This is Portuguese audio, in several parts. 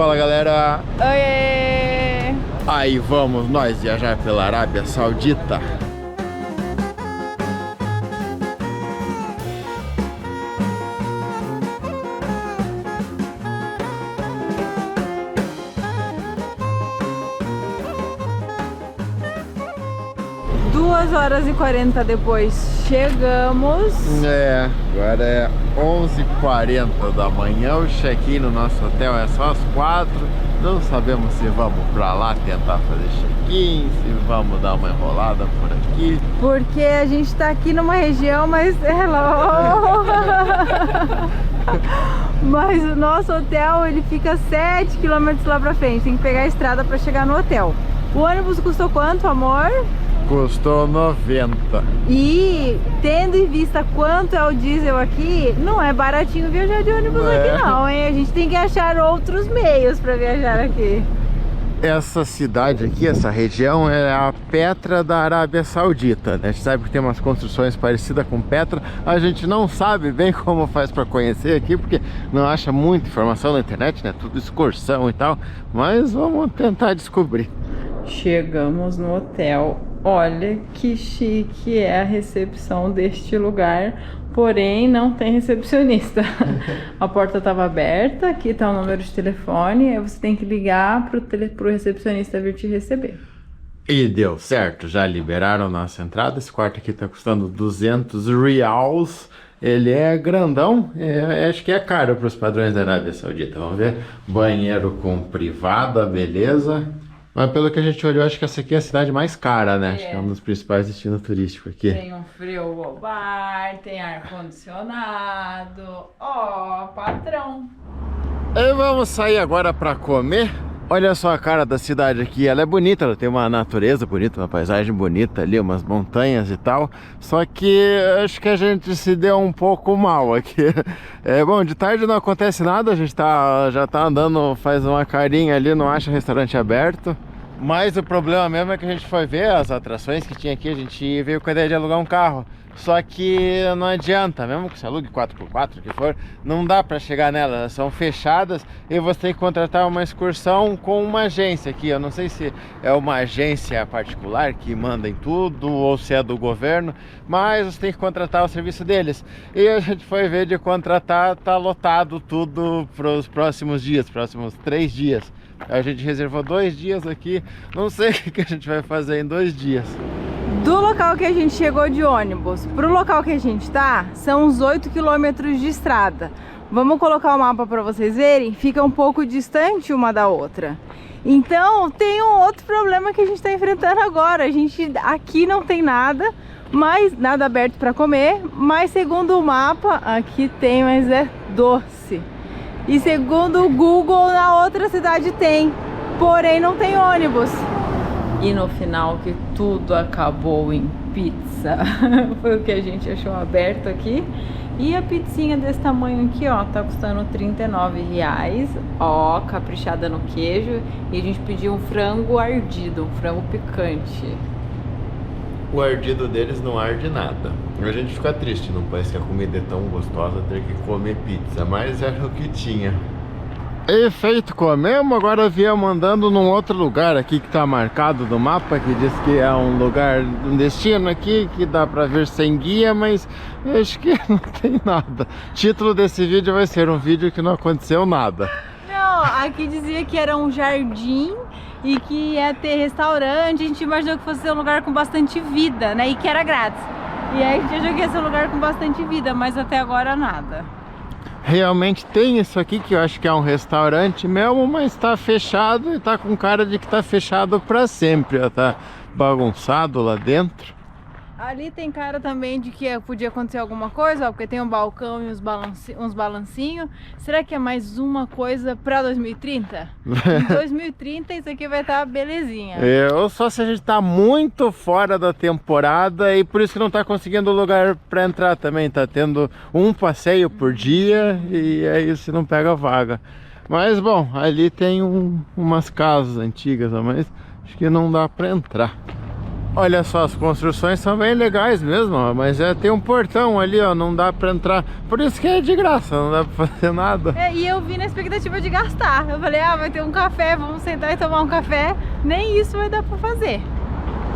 Fala, galera! Oiê! Aí vamos nós viajar pela Arábia Saudita. Duas horas e 40 depois chegamos. Agora é 11h40 da manhã. O check-in no nosso hotel é só às 4. Não sabemos se vamos pra lá tentar fazer check-in, se vamos dar uma enrolada por aqui. Porque a gente tá aqui numa região, mas mas o nosso hotel ele fica 7 km lá pra frente. Tem que pegar a estrada pra chegar no hotel. O ônibus custou quanto, amor? Custou 90. E tendo em vista quanto é o diesel aqui, não é baratinho viajar de ônibus aqui não, hein? A gente tem que achar outros meios para viajar aqui. Essa cidade aqui, essa região, é a Petra da Arábia Saudita, né? A gente sabe que tem umas construções parecidas com Petra. A gente não sabe bem como faz para conhecer aqui, porque não acha muita informação na internet, né? Tudo excursão e tal. Mas vamos tentar descobrir. Chegamos no hotel. Olha que chique é a recepção deste lugar, porém não tem recepcionista. A porta estava aberta, aqui está o número de telefone, aí você tem que ligar pro recepcionista vir te receber. E deu certo, já liberaram nossa entrada. Esse quarto aqui está custando 200 reais. Ele é grandão, acho que é caro para os padrões da Arábia Saudita. Vamos ver, banheiro com privada, beleza. Mas pelo que a gente olhou, acho que essa aqui é a cidade mais cara, né? Acho que é um dos principais destinos turísticos aqui. Tem um frigobar, tem ar-condicionado. Ó, patrão. E vamos sair agora para comer. Olha só a cara da cidade aqui, ela é bonita, ela tem uma natureza bonita, uma paisagem bonita ali, umas montanhas e tal. Só que acho que a gente se deu um pouco mal aqui. Bom, de tarde não acontece nada, a gente já tá andando, faz uma carinha ali, não acha restaurante aberto. Mas o problema mesmo é que a gente foi ver as atrações que tinha aqui, a gente veio com a ideia de alugar um carro. Só que não adianta, mesmo que você alugue 4x4, o que for, não dá para chegar nela, elas são fechadas e você tem que contratar uma excursão com uma agência aqui. Eu não sei se é uma agência particular que manda em tudo ou se é do governo, mas você tem que contratar o serviço deles. E a gente foi ver de contratar, tá lotado tudo para os próximos dias, próximos 3 dias. A gente reservou 2 dias aqui, não sei o que a gente vai fazer em 2 dias. Do local que a gente chegou de ônibus pro local que a gente tá, são uns 8 km de estrada. Vamos colocar o mapa para vocês verem, fica um pouco distante uma da outra. Então tem um outro problema que a gente está enfrentando agora. A gente aqui não tem nada, mas nada aberto para comer, mas segundo o mapa, aqui tem, mas é doce. E segundo o Google, na outra cidade tem, porém não tem ônibus. E no final que tudo acabou em pizza. Foi o que a gente achou aberto aqui. E a pizzinha desse tamanho aqui, ó, tá custando R$39. Ó, caprichada no queijo. E a gente pediu um frango ardido, um frango picante. O ardido deles não arde nada. A gente fica triste num país que a comida é tão gostosa ter que comer pizza, mas era o que tinha. E feito comemos, agora viemos andando num outro lugar aqui que tá marcado no mapa, que diz que é um lugar, um destino aqui, que dá pra ver sem guia, mas eu acho que não tem nada. O título desse vídeo vai ser um vídeo que não aconteceu nada. Não, aqui dizia que era um jardim e que ia ter restaurante, a gente imaginou que fosse ser um lugar com bastante vida, né, e que era grátis. E aí a gente achou que ia ser um lugar com bastante vida, mas até agora nada. Realmente tem isso aqui que eu acho que é um restaurante mesmo, mas tá fechado e tá com cara de que tá fechado pra sempre, ó, tá bagunçado lá dentro. Ali tem cara também de que podia acontecer alguma coisa, ó, porque tem um balcão e uns balancinhos. Será que é mais uma coisa pra 2030? Em 2030 isso aqui vai estar belezinha. Ou só se a gente tá muito fora da temporada e por isso que não tá conseguindo lugar pra entrar também. Tá tendo um passeio por dia e aí você não pega vaga. Mas bom, ali tem umas casas antigas, mas acho que não dá pra entrar. Olha só, as construções são bem legais mesmo, ó, mas tem um portão ali, ó, não dá pra entrar. Por isso que é de graça, não dá pra fazer nada. E eu vim na expectativa de gastar. Eu falei, vai ter um café, vamos sentar e tomar um café. Nem isso vai dar pra fazer.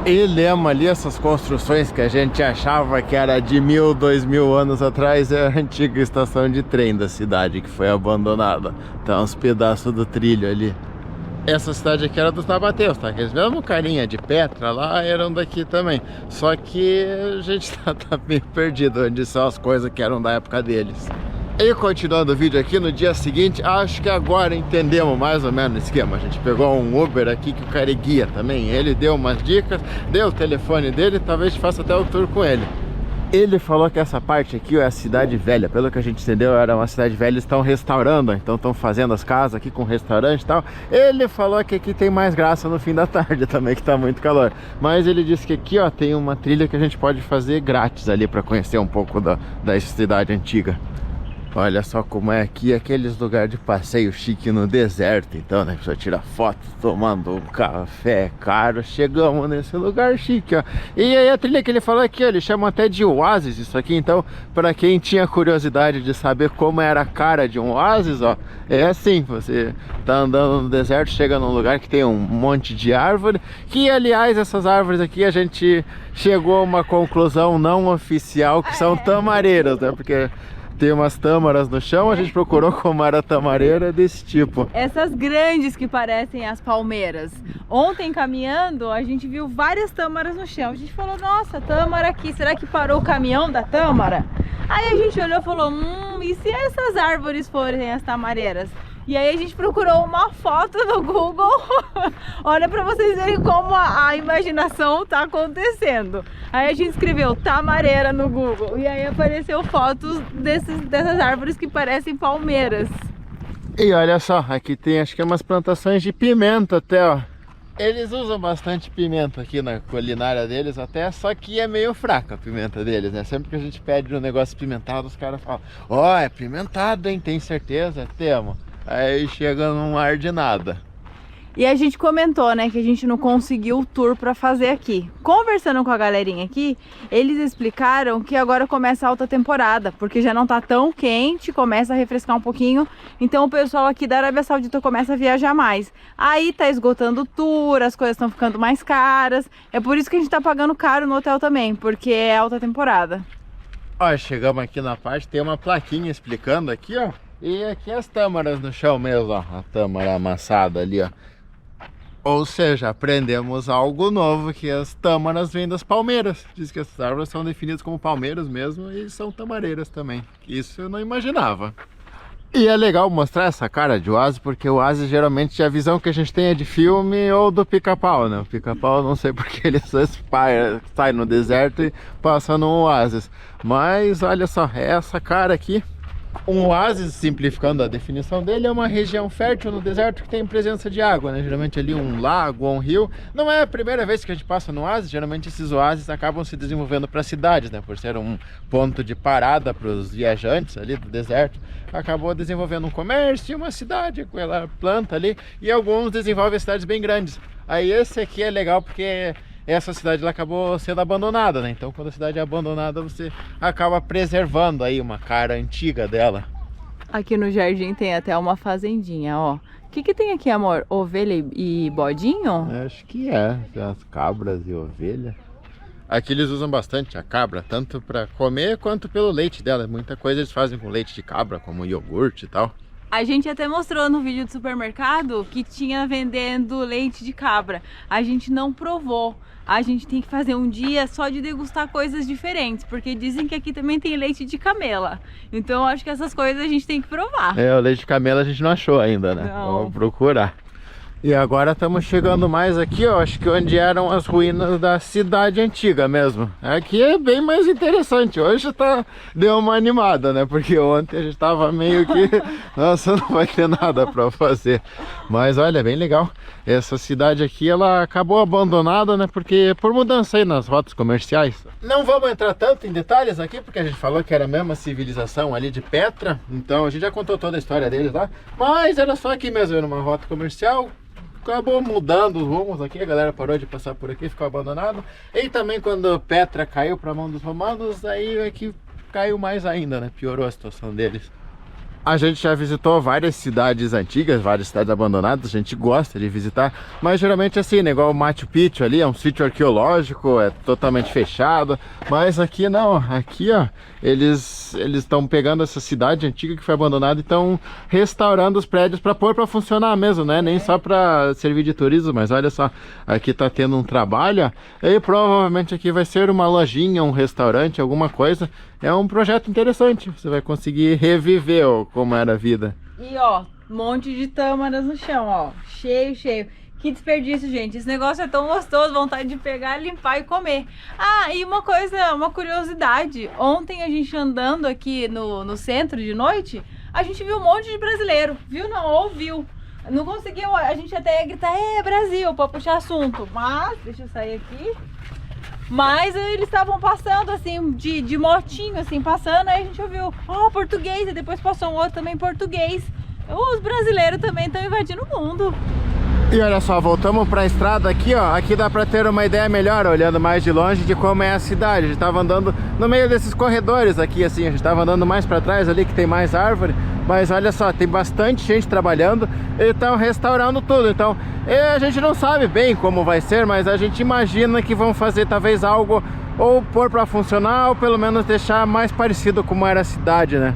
E lembra ali essas construções que a gente achava que era de 1000, 2000 anos atrás, é a antiga estação de trem da cidade que foi abandonada. Tem uns pedaços do trilho ali. Essa cidade aqui era dos nabateus, tá? Aqueles mesmo carinha de Petra lá eram daqui também. Só que a gente tá meio perdido onde são as coisas que eram da época deles. E continuando o vídeo aqui, no dia seguinte, acho que agora entendemos mais ou menos o esquema. A gente pegou um Uber aqui que o cara é guia também. Ele deu umas dicas, deu o telefone dele, talvez a gente faça até o tour com ele. Ele falou que essa parte aqui é a cidade velha. Pelo que a gente entendeu, era uma cidade velha. Eles estão restaurando, então estão fazendo as casas aqui com restaurante e tal. Ele falou que aqui tem mais graça no fim da tarde também, que tá muito calor. Mas ele disse que aqui, ó, tem uma trilha que a gente pode fazer grátis ali para conhecer um pouco da cidade antiga. Olha só como é aqui, aqueles lugares de passeio chique no deserto. Então, né, precisa tirar foto tomando um café caro. Chegamos nesse lugar chique, ó. E aí a trilha que ele falou aqui, ó, eles chamam até de oásis isso aqui. Então, para quem tinha curiosidade de saber como era a cara de um oásis, ó, é assim, você tá andando no deserto, chega num lugar que tem um monte de árvore. Que, aliás, essas árvores aqui a gente chegou a uma conclusão não oficial, que são tamareiras, né, porque tem umas tâmaras no chão, a gente procurou como era tamareira desse tipo. Essas grandes que parecem as palmeiras. Ontem caminhando, a gente viu várias tâmaras no chão. A gente falou, nossa, tâmara aqui, será que parou o caminhão da tâmara? Aí a gente olhou e falou, e se essas árvores forem as tamareiras? E aí a gente procurou uma foto no Google. Olha pra vocês verem como a imaginação tá acontecendo. Aí a gente escreveu tamareira no Google. E aí apareceu fotos dessas árvores que parecem palmeiras. E olha só, aqui tem acho que umas plantações de pimenta até, ó. Eles usam bastante pimenta aqui na culinária deles até, só que é meio fraca a pimenta deles, né? Sempre que a gente pede um negócio pimentado, os caras falam, ó, é pimentado, hein? Tem certeza? Temos. Aí chega num ar de nada. E a gente comentou, né, que a gente não conseguiu o tour para fazer aqui. Conversando com a galerinha aqui, eles explicaram que agora começa a alta temporada, porque já não tá tão quente, começa a refrescar um pouquinho, então o pessoal aqui da Arábia Saudita começa a viajar mais. Aí tá esgotando o tour, as coisas estão ficando mais caras, é por isso que a gente tá pagando caro no hotel também, porque é alta temporada. Ó, chegamos aqui na parte, tem uma plaquinha explicando aqui, ó. E aqui as tâmaras no chão mesmo, ó, a tâmara amassada ali, ó. Ou seja, aprendemos algo novo, que as tâmaras vêm das palmeiras. Diz que essas árvores são definidas como palmeiras mesmo e são tamareiras também. Isso eu não imaginava. E é legal mostrar essa cara de oásis, porque o oásis geralmente a visão que a gente tem é de filme ou do Pica-Pau, né? O Pica-Pau não sei porque ele só sai no deserto e passa no oásis. Mas olha só, essa cara aqui. Um oásis, simplificando a definição dele, é uma região fértil no deserto que tem presença de água, né? Geralmente ali um lago ou um rio. Não é a primeira vez que a gente passa no oásis, geralmente esses oásis acabam se desenvolvendo para cidades, né? Por ser um ponto de parada para os viajantes ali do deserto, acabou desenvolvendo um comércio e uma cidade com ela planta ali, e alguns desenvolvem cidades bem grandes. Aí esse aqui é legal porque essa cidade ela acabou sendo abandonada, né? Então quando a cidade é abandonada, você acaba preservando aí uma cara antiga dela. Aqui no jardim tem até uma fazendinha, ó. O que tem aqui, amor? Ovelha e bodinho? Acho que é, tem as cabras e ovelha. Aqui eles usam bastante a cabra, tanto para comer quanto pelo leite dela. Muita coisa eles fazem com leite de cabra, como iogurte e tal. A gente até mostrou no vídeo do supermercado que tinha vendendo leite de cabra. A gente não provou. A gente tem que fazer um dia só de degustar coisas diferentes, porque dizem que aqui também tem leite de camela. Então acho que essas coisas a gente tem que provar. É, o leite de camela a gente não achou ainda, né? Não. Vamos procurar. E agora estamos chegando mais aqui, ó, acho que onde eram as ruínas da cidade antiga mesmo. Aqui é bem mais interessante, hoje deu uma animada, né? Porque ontem a gente tava meio que, nossa, não vai ter nada para fazer. Mas olha, bem legal. Essa cidade aqui, ela acabou abandonada, né? Porque por mudança aí nas rotas comerciais. Não vamos entrar tanto em detalhes aqui, porque a gente falou que era a mesma civilização ali de Petra. Então a gente já contou toda a história deles lá. Mas era só aqui mesmo, era uma rota comercial. acabou mudando os rumos aqui, a galera parou de passar por aqui, ficou abandonado. E também quando Petra caiu para a mão dos romanos, aí é que caiu mais ainda, né? Piorou a situação deles. A gente já visitou várias cidades antigas, várias cidades abandonadas, a gente gosta de visitar, mas geralmente assim, né, igual o Machu Picchu ali, é um sítio arqueológico, é totalmente fechado, mas aqui não, aqui ó, eles estão pegando essa cidade antiga que foi abandonada e estão restaurando os prédios para pôr para funcionar mesmo, né, nem só para servir de turismo, mas olha só, aqui tá tendo um trabalho, ó, e provavelmente aqui vai ser uma lojinha, um restaurante, alguma coisa. É um projeto interessante, você vai conseguir reviver ó, como era a vida. E ó, um monte de tâmaras no chão, ó, cheio, cheio. Que desperdício, gente, esse negócio é tão gostoso, vontade de pegar, limpar e comer. Ah, e uma coisa, uma curiosidade, ontem a gente andando aqui no centro de noite, a gente viu um monte de brasileiro, viu não, ouviu. Não conseguiu, a gente até ia gritar, Brasil, pra puxar assunto, mas, deixa eu sair aqui. Mas eles estavam passando assim, de motinho, assim, passando, aí a gente ouviu, ó, português, e depois passou um outro também português. Os brasileiros também estão invadindo o mundo. E olha só, voltamos para a estrada aqui, ó, aqui dá para ter uma ideia melhor, olhando mais de longe, de como é a cidade. A gente tava andando no meio desses corredores aqui, assim, a gente tava andando mais para trás ali, que tem mais árvore. Mas olha só, tem bastante gente trabalhando e estão restaurando tudo. Então, a gente não sabe bem como vai ser, mas a gente imagina que vão fazer talvez algo ou pôr para funcionar ou pelo menos deixar mais parecido como era a cidade, né?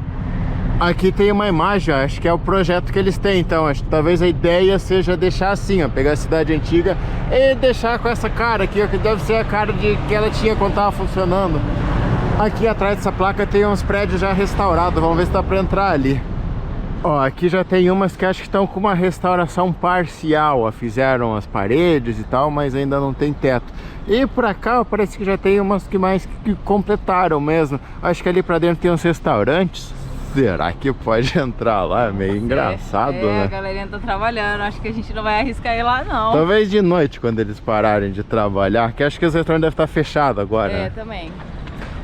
Aqui tem uma imagem, ó, acho que é o projeto que eles têm, então acho que talvez a ideia seja deixar assim, ó, pegar a cidade antiga e deixar com essa cara aqui, ó, que deve ser a cara que ela tinha quando estava funcionando. Aqui atrás dessa placa tem uns prédios já restaurados, vamos ver se dá para entrar ali. Ó, aqui já tem umas que acho que estão com uma restauração parcial, ó, fizeram as paredes e tal, mas ainda não tem teto. E por cá, ó, parece que já tem umas que completaram mesmo. Acho que ali pra dentro tem uns restaurantes. Será que pode entrar lá? É meio engraçado, né? A galerinha tá trabalhando, acho que a gente não vai arriscar ir lá, não. Talvez de noite, quando eles pararem de trabalhar, que acho que os restaurantes devem estar fechados agora, né? Também.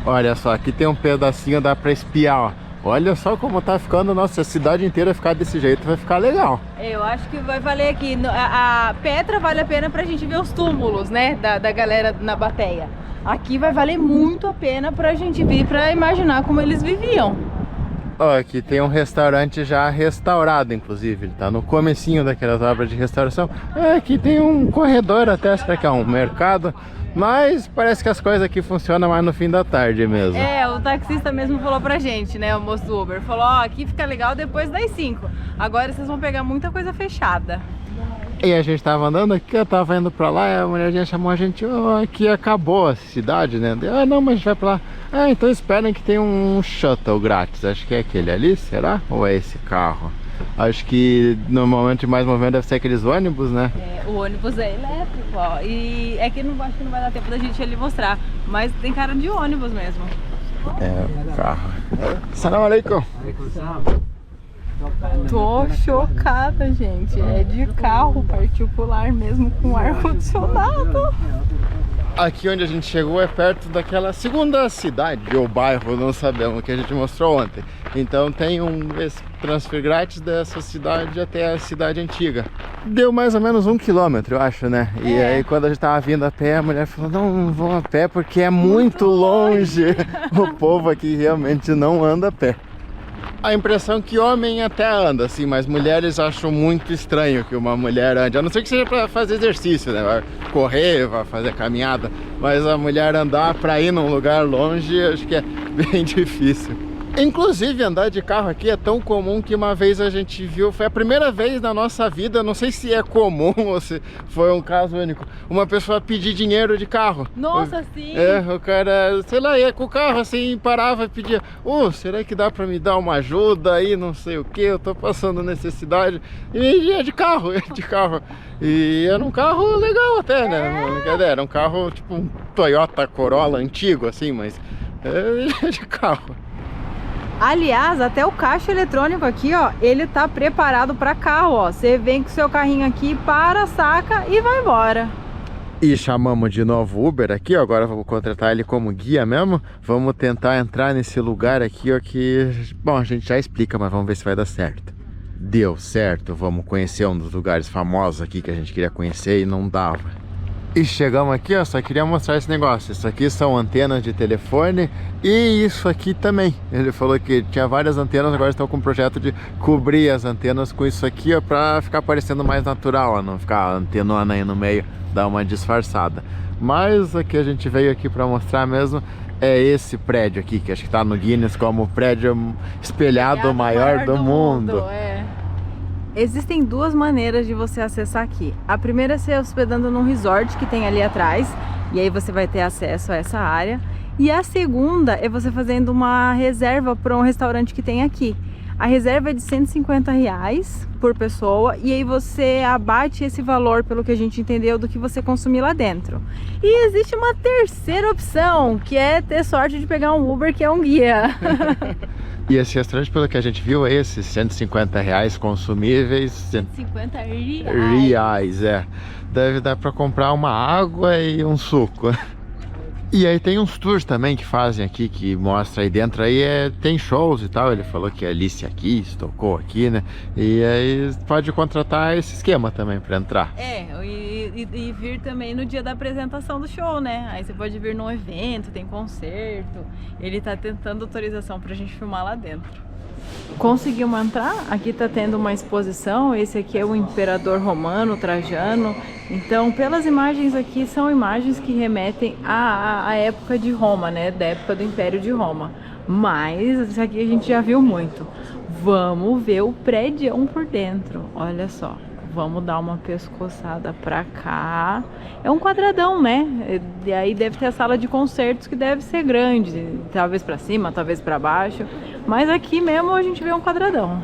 Olha só, aqui tem um pedacinho, dá pra espiar, ó. Olha só como tá ficando, nossa, a cidade inteira ficar desse jeito, vai ficar legal. Eu acho que vai valer aqui, a Petra vale a pena pra gente ver os túmulos, né, da galera na Bateia. Aqui vai valer muito a pena pra gente vir, pra imaginar como eles viviam. Ó, aqui tem um restaurante já restaurado, inclusive, ele tá no comecinho daquelas obras de restauração. Aqui tem um corredor até, será que é um mercado? Mas parece que as coisas aqui funcionam mais no fim da tarde mesmo. O taxista mesmo falou pra gente, né, o moço do Uber, falou, ó, aqui fica legal depois das 5. Agora vocês vão pegar muita coisa fechada. E a gente tava andando aqui, eu tava indo pra lá, e a mulherzinha chamou a gente, ó, aqui acabou a cidade, né? Não, mas a gente vai pra lá. Então esperem que tem um shuttle grátis, acho que é aquele ali, será? Ou é esse carro? Acho que normalmente mais movimento deve ser aqueles ônibus, né? O ônibus é elétrico, ó. E é que acho que não vai dar tempo da gente ali mostrar. Mas tem cara de ônibus mesmo. O carro. Salam aleikum. Tô chocada, gente. É de carro particular mesmo, com ar-condicionado. Aqui onde a gente chegou é perto daquela segunda cidade ou bairro, não sabemos, que a gente mostrou ontem. Então tem esse transfer grátis dessa cidade até a cidade antiga. Deu mais ou menos 1 quilômetro, eu acho, né? E aí quando a gente tava vindo a pé, a mulher falou, não vão a pé porque é muito longe. O povo aqui realmente não anda a pé. A impressão que homem até anda, assim, mas mulheres acham muito estranho que uma mulher ande. A não ser que seja para fazer exercício, né? Vai correr, vai fazer caminhada. Mas a mulher andar para ir num lugar longe, acho que é bem difícil. Inclusive, andar de carro aqui é tão comum que uma vez a gente viu, foi a primeira vez na nossa vida, não sei se é comum ou se foi um caso único, uma pessoa pedir dinheiro de carro. Nossa, sim! O cara, sei lá, ia com o carro assim, parava e pedia, será que dá pra me dar uma ajuda aí, não sei o que, eu tô passando necessidade. E ia de carro, E era um carro legal até, né? Era um carro tipo um Toyota Corolla antigo, assim, mas ia de carro. Aliás, até o caixa eletrônico aqui, ó, ele tá preparado para carro, ó. Você vem com o seu carrinho aqui, para, saca e vai embora. E chamamos de novo Uber aqui, ó. Agora vamos contratar ele como guia mesmo. Vamos tentar entrar nesse lugar aqui, ó, que... Bom, a gente já explica, mas vamos ver se vai dar certo. deu certo, vamos conhecer um dos lugares famosos aqui que a gente queria conhecer e não dava. E chegamos aqui, ó, só queria mostrar esse negócio. Isso aqui são antenas de telefone e isso aqui também. Ele falou que tinha várias antenas, agora estão com um projeto de cobrir as antenas com isso aqui, ó, pra ficar parecendo mais natural, ó, não ficar a antenona aí no meio, dar uma disfarçada. Mas o que a gente veio aqui pra mostrar mesmo é esse prédio aqui, que acho que tá no Guinness como o prédio espelhado maior do mundo. Existem duas maneiras de você acessar aqui. A primeira é se hospedando num resort que tem ali atrás, e aí você vai ter acesso a essa área. E a segunda é você fazendo uma reserva para um restaurante que tem aqui. A reserva é de R$150 por pessoa, e aí você abate esse valor, pelo que a gente entendeu, do que você consumir lá dentro. E existe uma terceira opção, que é ter sorte de pegar um Uber, que é um guia. E esse restaurante, pelo que a gente viu, é esses R$150 consumíveis. 150 reais, é. Deve dar para comprar uma água e um suco. E aí tem uns tours também que fazem aqui, que mostra aí dentro, aí tem shows e tal. Ele falou que a Alice aqui, tocou aqui, né? E aí pode contratar esse esquema também para entrar. E vir também no dia da apresentação do show, né? Aí você pode vir num evento, tem concerto. Ele tá tentando autorização pra gente filmar lá dentro. Conseguimos entrar, aqui tá tendo uma exposição, esse aqui é o imperador romano, Trajano. Então, pelas imagens aqui, são imagens que remetem à época de Roma, né? Da época do Império de Roma. Mas, isso aqui a gente já viu muito. Vamos ver o prédio por dentro, olha só. Vamos dar uma pescoçada pra cá. É um quadradão, né? E aí deve ter a sala de concertos, que deve ser grande. Talvez pra cima, talvez pra baixo. Mas aqui mesmo a gente vê um quadradão.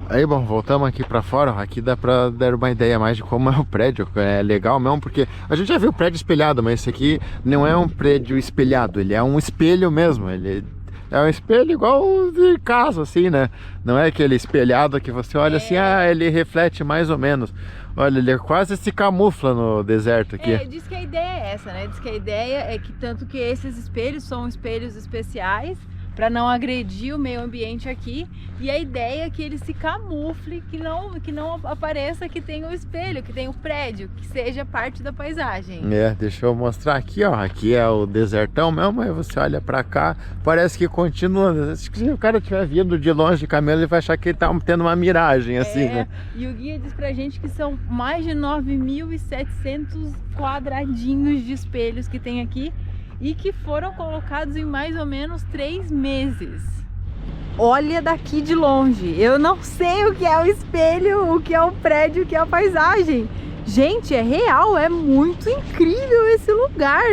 Aí, bom, voltamos aqui pra fora. Aqui dá pra dar uma ideia mais de como é o prédio. É legal mesmo, porque a gente já viu o prédio espelhado, mas esse aqui não é um prédio espelhado. Ele é um espelho mesmo. Ele é um espelho igual de casa, assim, né? Não é aquele espelhado que você olha assim, ele reflete mais ou menos. Olha, ele quase se camufla no deserto aqui. Diz que a ideia é essa, né? Diz que a ideia é que tanto que esses espelhos são espelhos especiais para não agredir o meio ambiente aqui, e a ideia é que ele se camufle, que não apareça que tem o espelho, que tem o prédio, que seja parte da paisagem. Deixa eu mostrar aqui, ó, aqui é o desertão mesmo, aí você olha pra cá, parece que continua, se o cara estiver vindo de longe de camelo, ele vai achar que ele tá tendo uma miragem, assim, né? E o guia diz pra gente que são mais de 9.700 quadradinhos de espelhos que tem aqui, e que foram colocados em mais ou menos 3 meses. Olha daqui de longe, eu não sei o que é o espelho, o que é o prédio, o que é a paisagem. Gente, é real, é muito incrível esse lugar.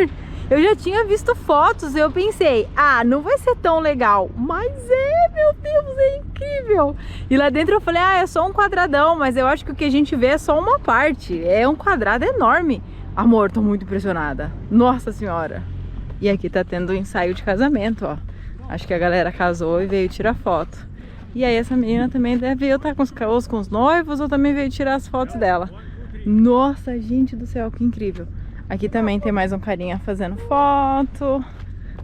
Eu já tinha visto fotos e eu pensei, não vai ser tão legal. Mas meu Deus, é incrível. E lá dentro eu falei, é só um quadradão, mas eu acho que o que a gente vê é só uma parte. É um quadrado enorme. Amor, tô muito impressionada. Nossa Senhora. E aqui tá tendo um ensaio de casamento, ó. Acho que a galera casou e veio tirar foto. E aí essa menina também deve estar com os noivos, ou também veio tirar as fotos dela. Nossa, gente do céu, que incrível. Aqui também tem mais um carinha fazendo foto.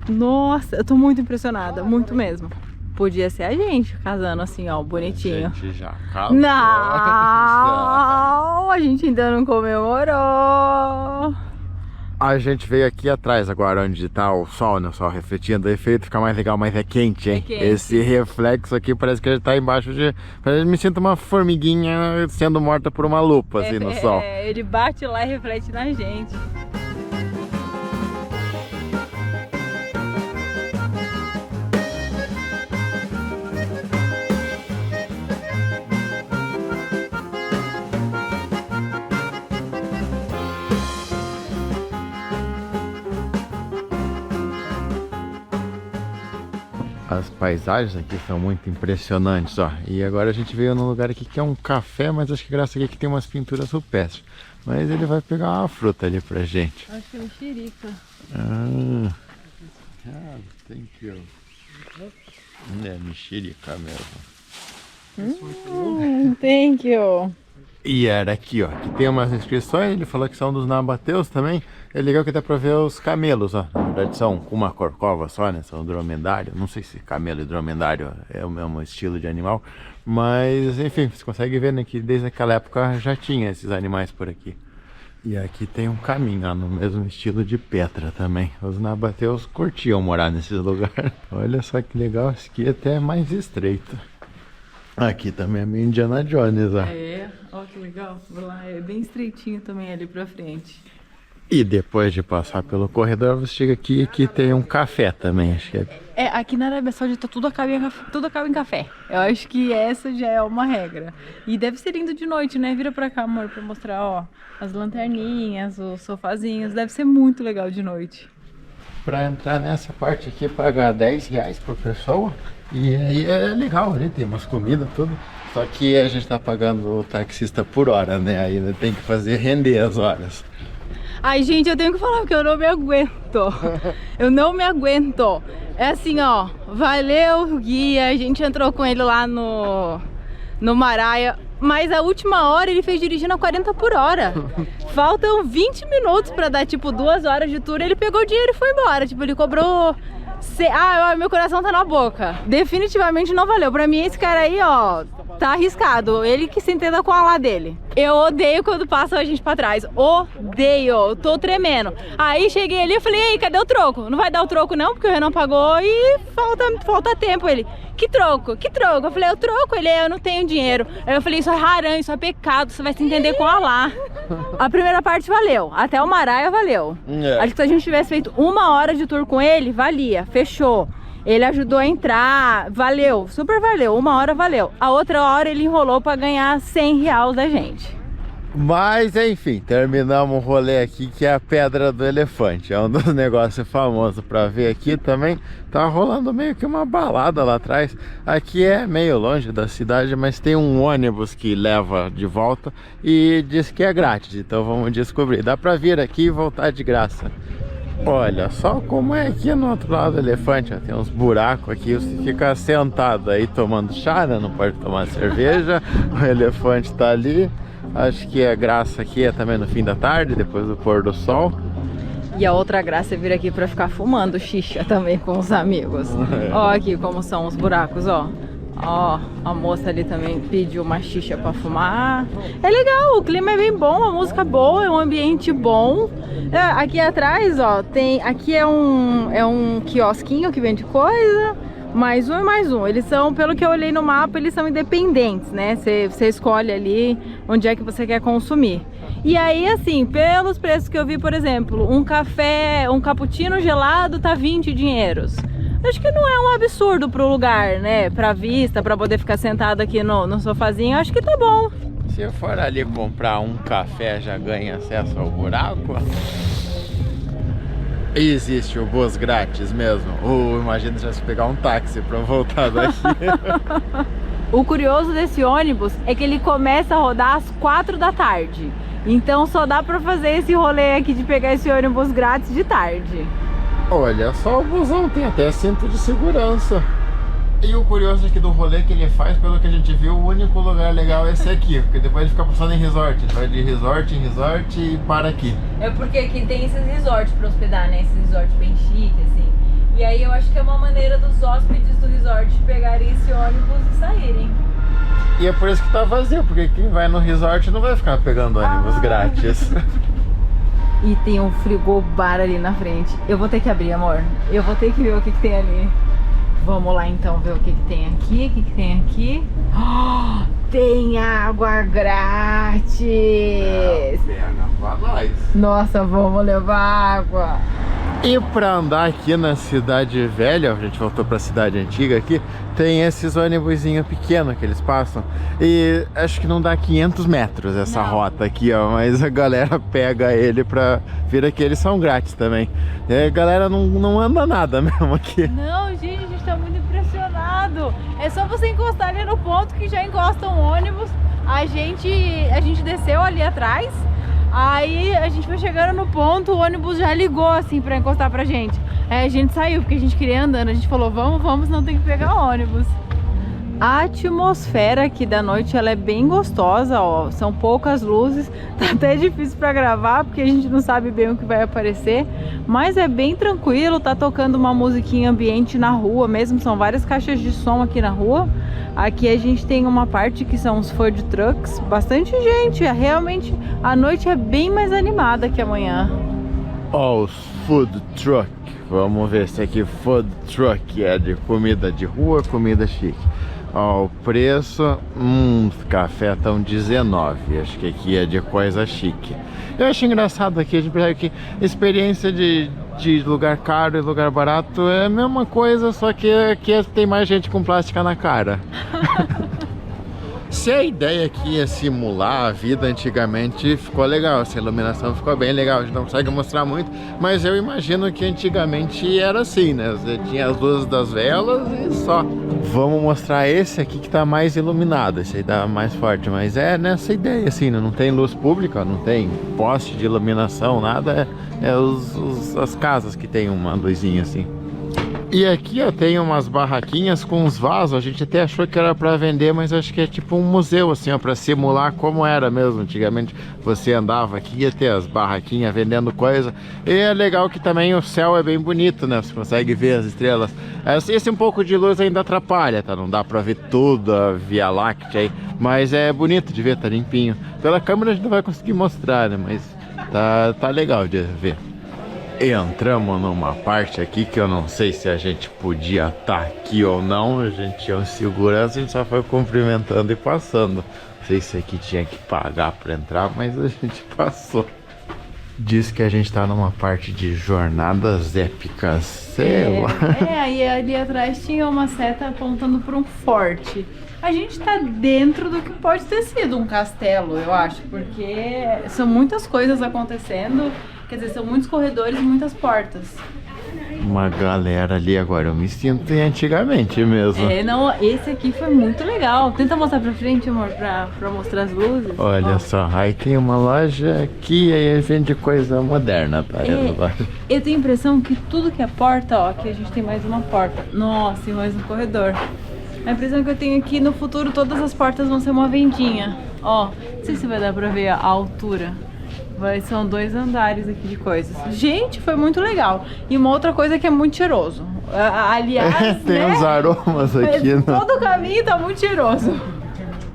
Nossa, eu tô muito impressionada, muito mesmo. Podia ser a gente casando assim, ó, bonitinho. A gente já casou. Não, a gente ainda não comemorou. A gente veio aqui atrás agora, onde tá o sol, né? O sol refletindo, o efeito fica mais legal, mas é quente, hein? quente. Esse reflexo aqui parece que ele tá embaixo de... Parece que me sinto uma formiguinha sendo morta por uma lupa, assim, no sol. Ele bate lá e reflete na gente. As paisagens aqui são muito impressionantes, ó. E agora a gente veio num lugar aqui que é um café, mas acho que graças aqui que tem umas pinturas rupestres. Mas ele vai pegar uma fruta ali pra gente. Acho que é mexerica. Thank you. É mexerica mesmo. Thank you. E era aqui, ó, que tem umas inscrições, ele falou que são dos nabateus também. É legal que dá pra ver os camelos, ó. Na verdade são uma corcova só, né? São dromedário. Não sei se camelo e dromedário é o mesmo estilo de animal. Mas, enfim, você consegue ver, né, que desde aquela época já tinha esses animais por aqui. E aqui tem um caminho, ó, no mesmo estilo de Petra também. Os nabateus curtiam morar nesses lugares. Olha só que legal, esse aqui até é mais estreito. Aqui também é meio Indiana Jones, ó. É, ó que legal. Vou lá, é bem estreitinho também ali pra frente. E depois de passar pelo corredor, você chega aqui que tem um café também, acho que é. É, aqui na Arábia Saudita tudo acaba em café. Eu acho que essa já é uma regra. E deve ser lindo de noite, né? Vira pra cá, amor, pra mostrar, ó, as lanterninhas, os sofazinhos. Deve ser muito legal de noite. Pra entrar nessa parte aqui, pagar R$10 por pessoa. E aí é legal, ali tem umas comidas, tudo. Só que a gente tá pagando o taxista por hora, né? Aí tem que fazer render as horas. Ai, gente, eu tenho que falar porque eu não me aguento. Eu não me aguento. É assim, ó, valeu, guia. A gente entrou com ele lá no Maraia. Mas a última hora ele fez dirigindo a 40 por hora. Faltam 20 minutos pra dar, tipo, 2 horas de tour. Ele pegou o dinheiro e foi embora. Tipo, ele cobrou... Ah, meu coração tá na boca. Definitivamente não valeu. Pra mim, esse cara aí, ó, tá arriscado. Ele que se entenda com a lá dele. Eu odeio quando passa a gente pra trás. Odeio. Eu tô tremendo. Aí cheguei ali e falei, ei, cadê o troco? Não vai dar o troco não, porque o Renan pagou e falta tempo. Ele, que troco? Que troco? Eu falei, o troco? Ele, eu não tenho dinheiro. Aí eu falei, isso é haram, isso é pecado, você vai se entender com Allah. A primeira parte valeu. Até o Maraia valeu. Acho que se a gente tivesse feito 1 hora de tour com ele, valia. Fechou. Ele ajudou a entrar, valeu, super valeu, 1 hora valeu. A outra hora ele enrolou pra ganhar R$100 da gente. Mas enfim, terminamos o rolê aqui que é a Pedra do Elefante. É um dos negócios famosos pra ver aqui também. Tá rolando meio que uma balada lá atrás. Aqui é meio longe da cidade, mas tem um ônibus que leva de volta e diz que é grátis. Então vamos descobrir. Dá pra vir aqui e voltar de graça. Olha só como é aqui no outro lado do elefante, ó, tem uns buracos aqui, você fica sentado aí tomando chá, né? Não pode tomar cerveja, o elefante tá ali, acho que a graça aqui é também no fim da tarde, depois do pôr do sol. E a outra graça é vir aqui pra ficar fumando xixa também com os amigos. Ó aqui como são os buracos, ó. Ó, a moça ali também pediu uma xixa pra fumar. É legal, o clima é bem bom, a música boa, é um ambiente bom. É, aqui atrás, ó, tem... Aqui é um quiosquinho que vende coisa. Mais um e mais um. Eles são, pelo que eu olhei no mapa, eles são independentes, né? Você escolhe ali onde é que você quer consumir. E aí, assim, pelos preços que eu vi, por exemplo, um café, um cappuccino gelado tá 20 dinheiros. Acho que não é um absurdo pro lugar, né? Pra vista, pra poder ficar sentado aqui no sofazinho, acho que tá bom. Se eu for ali comprar um café, já ganha acesso ao buraco? Existe o bus grátis mesmo? Ou imagina já se pegar um táxi pra voltar daqui. O curioso desse ônibus é que ele começa a rodar às 4 da tarde. Então só dá pra fazer esse rolê aqui de pegar esse ônibus grátis de tarde. Olha só, o busão tem até cinto de segurança. E o curioso aqui do rolê que ele faz, pelo que a gente viu, o único lugar legal é esse aqui, porque depois ele fica passando em resort. Ele vai de resort em resort e para aqui. É porque aqui tem esses resorts pra hospedar, né? Esses resorts bem chiques, assim. E aí eu acho que é uma maneira dos hóspedes do resort pegarem esse ônibus e saírem. E é por isso que tá vazio, porque quem vai no resort não vai ficar pegando ônibus grátis. E tem um frigobar ali na frente. Eu vou ter que abrir, amor. Eu vou ter que ver o que tem ali. Vamos lá então ver o que tem aqui. O que tem aqui? Oh, tem água grátis! Pega pra nós. Nossa, vamos levar água. E pra andar aqui na cidade velha, a gente voltou pra cidade antiga aqui, tem esses ônibusinhos pequenos que eles passam. E acho que não dá 500 metros essa rota aqui, ó. Mas a galera pega ele pra vir aqui, eles são grátis também. E a galera não anda nada mesmo aqui. Não, gente, a gente tá muito impressionado. É só você encostar ali no ponto que já encosta um ônibus. A gente desceu ali atrás. Aí a gente foi chegando no ponto, o ônibus já ligou assim pra encostar pra gente. Aí a gente saiu, porque a gente queria andando. A gente falou, vamos, não tem que pegar ônibus. A atmosfera aqui da noite, ela é bem gostosa, ó. São poucas luzes, tá até difícil para gravar porque a gente não sabe bem o que vai aparecer, mas é bem tranquilo, tá tocando uma musiquinha ambiente na rua mesmo, são várias caixas de som aqui na rua. Aqui a gente tem uma parte que são os food trucks, bastante gente, realmente a noite é bem mais animada que amanhã. Ó, os food truck, vamos ver se aqui food truck é de comida de rua, comida chique. Ó, o preço, café tão 19, acho que aqui é de coisa chique. Eu acho engraçado aqui, a gente percebe que experiência de lugar caro e lugar barato é a mesma coisa, só que aqui tem mais gente com plástica na cara. Se a ideia aqui é simular a vida antigamente, ficou legal, essa iluminação ficou bem legal, a gente não consegue mostrar muito, mas eu imagino que antigamente era assim, né? Você tinha as luzes das velas e só. Vamos mostrar esse aqui que tá mais iluminado, esse aí tá mais forte, mas é nessa ideia assim, né? Não tem luz pública, não tem poste de iluminação, nada, as casas que tem uma luzinha assim. E aqui ó, tem umas barraquinhas com uns vasos, a gente até achou que era para vender, mas acho que é tipo um museu assim, ó, para simular como era mesmo antigamente. Você andava aqui e ia ter as barraquinhas vendendo coisa. E é legal que também o céu é bem bonito, né? Você consegue ver as estrelas. Esse um pouco de luz ainda atrapalha, tá? Não dá para ver toda a Via Láctea aí, mas é bonito de ver, tá limpinho. Pela câmera a gente não vai conseguir mostrar, né? Mas tá legal de ver. Entramos numa parte aqui que eu não sei se a gente podia estar aqui ou não. A gente tinha um segurança, a gente só foi cumprimentando e passando. Não sei se aqui tinha que pagar para entrar, mas a gente passou. Diz que a gente tá numa parte de jornadas épicas, sei lá. Aí ali atrás tinha uma seta apontando para um forte. A gente tá dentro do que pode ter sido um castelo, eu acho, porque são muitas coisas acontecendo. Quer dizer, são muitos corredores e muitas portas. Uma galera ali agora, eu me sinto antigamente mesmo. Não, esse aqui foi muito legal. Tenta mostrar pra frente, amor, pra mostrar as luzes. Olha só, aí tem uma loja aqui e aí vende coisa moderna, tá? Eu tenho a impressão que tudo que é porta, ó, aqui a gente tem mais uma porta. Nossa, e mais um corredor. A impressão que eu tenho aqui, no futuro todas as portas vão ser uma vendinha. Ó, não sei se vai dar pra ver a altura. São 2 andares aqui de coisas. Gente, foi muito legal. E uma outra coisa que é muito cheiroso. Aliás, tem né? Uns aromas aqui, né? Todo o caminho tá muito cheiroso.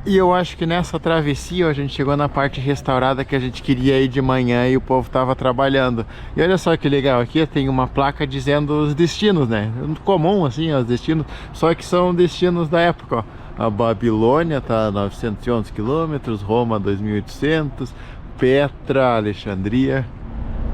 E eu acho que nessa travessia a gente chegou na parte restaurada que a gente queria ir de manhã e o povo tava trabalhando. E olha só que legal, aqui tem uma placa dizendo os destinos, né? Comum assim, os destinos, só que são destinos da época, ó. A Babilônia tá 911 quilômetros, Roma 2.800, Petra, Alexandria.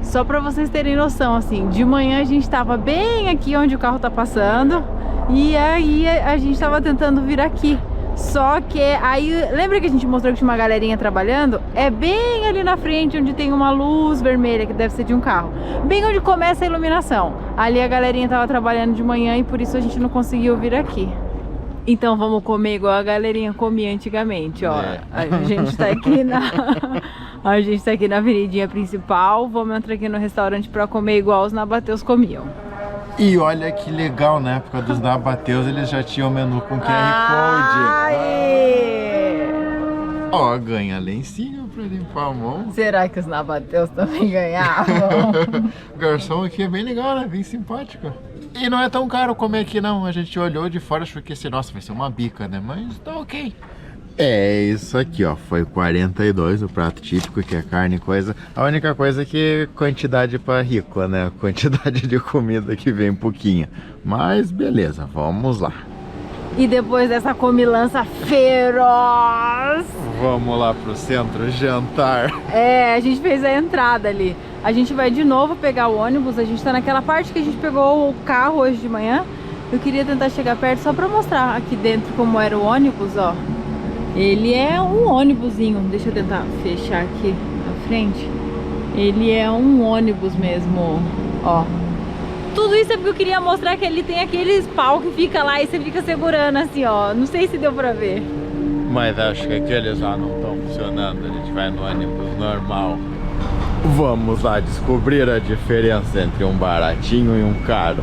Só pra vocês terem noção, assim, de manhã a gente tava bem aqui onde o carro tá passando, e aí a gente tava tentando vir aqui. Só que aí, lembra que a gente mostrou que tinha uma galerinha trabalhando? É bem ali na frente onde tem uma luz vermelha, que deve ser de um carro. Bem onde começa a iluminação. Ali a galerinha tava trabalhando de manhã e por isso a gente não conseguiu vir aqui. Então vamos comer igual a galerinha comia antigamente, ó. A gente tá aqui a gente tá aqui na avenidinha principal. Vamos entrar aqui no restaurante pra comer igual os nabateus comiam. E olha que legal, na época dos nabateus eles já tinham menu com QR Code. Ó, ganha lencinho pra limpar a mão. Será que os nabateus também ganhavam? O garçom aqui é bem legal, né? Bem simpático. E não é tão caro comer aqui não. A gente olhou de fora, achou que esse, nossa, vai ser uma bica, né? Mas tá ok. É isso aqui, ó. Foi 42 o prato típico, que é carne e coisa. A única coisa é que quantidade para rico, né? Quantidade de comida que vem pouquinha. Mas beleza, vamos lá. E depois dessa comilança feroz, vamos lá pro centro jantar. A gente fez a entrada ali. A gente vai de novo pegar o ônibus. A gente tá naquela parte que a gente pegou o carro hoje de manhã. Eu queria tentar chegar perto só pra mostrar aqui dentro como era o ônibus, ó. Ele é um ônibusinho. Deixa eu tentar fechar aqui na frente. Ele é um ônibus mesmo, ó. Tudo isso é porque eu queria mostrar que ele tem aqueles pau que fica lá e você fica segurando assim, ó. Não sei se deu pra ver. Mas acho que aqueles lá não estão funcionando. A gente vai no ônibus normal. Vamos lá descobrir a diferença entre um baratinho e um caro.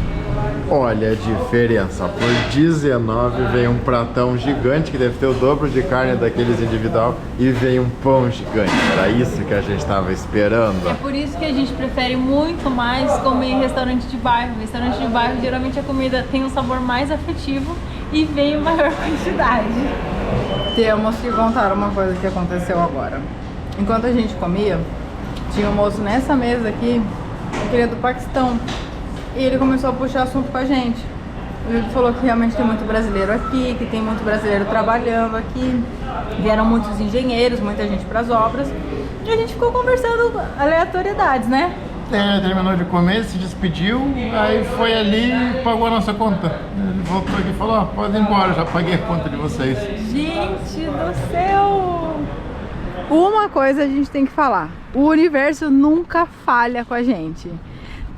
Olha a diferença, por 19 vem um pratão gigante que deve ter o dobro de carne daqueles individual e vem um pão gigante. Era isso que a gente estava esperando. É por isso que a gente prefere muito mais comer em restaurante de bairro. Restaurante de bairro, geralmente a comida tem um sabor mais afetivo e vem em maior quantidade. Temos que contar uma coisa que aconteceu agora. Enquanto a gente comia, tinha um moço nessa mesa aqui, que ele é do Paquistão. E ele começou a puxar assunto com a gente. Ele falou que realmente tem muito brasileiro aqui, que tem muito brasileiro trabalhando aqui. Vieram muitos engenheiros, muita gente para as obras. E a gente ficou conversando aleatoriedades, né? Terminou de comer, se despediu, aí foi ali e pagou a nossa conta. Ele voltou aqui e falou, ó, pode ir embora, já paguei a conta de vocês. Gente do céu! Uma coisa a gente tem que falar. O universo nunca falha com a gente.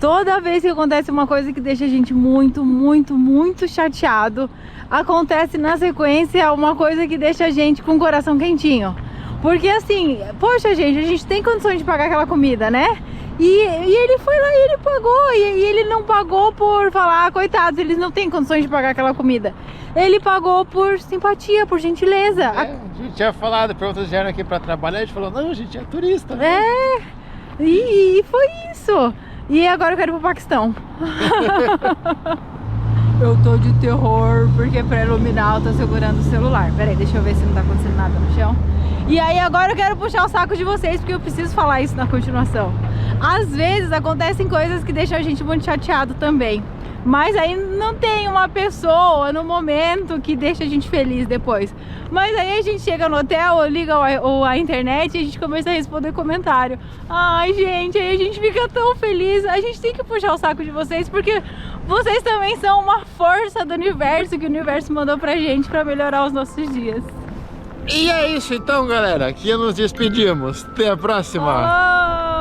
Toda vez que acontece uma coisa que deixa a gente muito, muito, muito chateado, acontece na sequência uma coisa que deixa a gente com o coração quentinho. Porque assim, poxa gente, a gente tem condições de pagar aquela comida, né? E ele foi lá e ele pagou, e ele não pagou por falar, coitados, eles não têm condições de pagar aquela comida. Ele pagou por simpatia, por gentileza. A gente tinha falado, perguntas vieram aqui pra trabalhar, a gente falou, não, a gente é turista. É, e foi isso. E agora eu quero ir pro Paquistão. Eu tô de terror, porque pra iluminar eu tô segurando o celular. Pera aí, deixa eu ver se não tá acontecendo nada no chão. E aí agora eu quero puxar o saco de vocês, porque eu preciso falar isso na continuação. Às vezes acontecem coisas que deixam a gente muito chateado também. Mas aí não tem uma pessoa no momento que deixa a gente feliz depois. Mas aí a gente chega no hotel, liga a internet e a gente começa a responder comentário. Ai, gente, aí a gente fica tão feliz. A gente tem que puxar o saco de vocês, porque vocês também são uma força do universo que o universo mandou pra gente pra melhorar os nossos dias. E é isso então, galera. Aqui nos despedimos. Até a próxima.